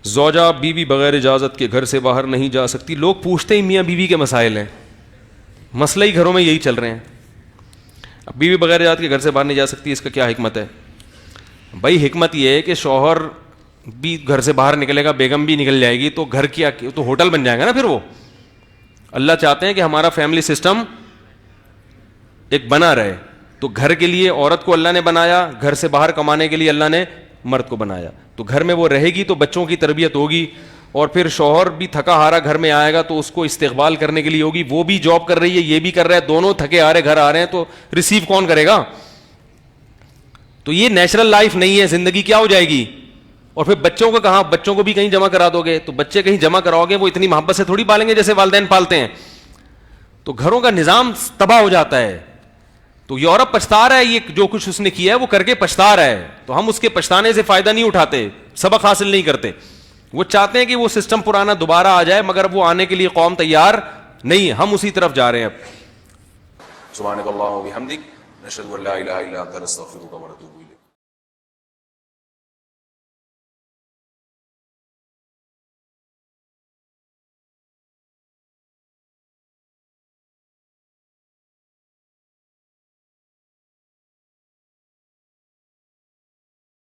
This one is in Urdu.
زوجہ بیوی بغیر اجازت کے گھر سے باہر نہیں جا سکتی. لوگ پوچھتے ہی میاں بیوی کے مسائل ہیں, مسئلہ ہی گھروں میں یہی چل رہے ہیں. اب بیوی بغیر اجازت کے گھر سے باہر نہیں جا سکتی, اس کا کیا حکمت ہے؟ بھائی حکمت یہ ہے کہ شوہر بھی گھر سے باہر نکلے گا, بیگم بھی نکل جائے گی, تو گھر کیا تو ہوٹل بن جائے گا نا پھر وہ. اللہ چاہتے ہیں کہ ہمارا فیملی سسٹم ایک بنا رہے, تو گھر کے لیے عورت کو اللہ نے بنایا, گھر سے باہر کمانے کے لیے اللہ نے مرد کو بنایا. تو گھر میں وہ رہے گی تو بچوں کی تربیت ہوگی, اور پھر شوہر بھی تھکا ہارا گھر میں آئے گا تو اس کو استقبال کرنے کے لیے ہوگی. وہ بھی جاب کر رہی ہے, یہ بھی کر رہا ہے, دونوں تھکے ہارے گھر آ رہے ہیں, تو ریسیو کون کرے گا؟ تو یہ نیچرل لائف نہیں ہے. زندگی کیا ہو جائے گی؟ اور پھر بچوں کو کہاں, بچوں کو بھی کہیں جمع کرا دو گے, تو بچے کہیں جمع کراؤ گے وہ اتنی محبت سے تھوڑی پالیں گے جیسے والدین پالتے ہیں. تو گھروں کا نظام تباہ ہو جاتا ہے. تو یورپ پچھتا رہا ہے, یہ جو کچھ اس نے کیا ہے وہ کر کے پچھتا رہا ہے, تو ہم اس کے پچھتانے سے فائدہ نہیں اٹھاتے, سبق حاصل نہیں کرتے. وہ چاہتے ہیں کہ وہ سسٹم پرانا دوبارہ آ جائے, مگر وہ آنے کے لیے قوم تیار نہیں ہے. ہم اسی طرف جا رہے ہیں اب. سبحانک اللہم و بحمدک، نشہد ان لا الہ الا انت، نستغفرک و نتوب الیک.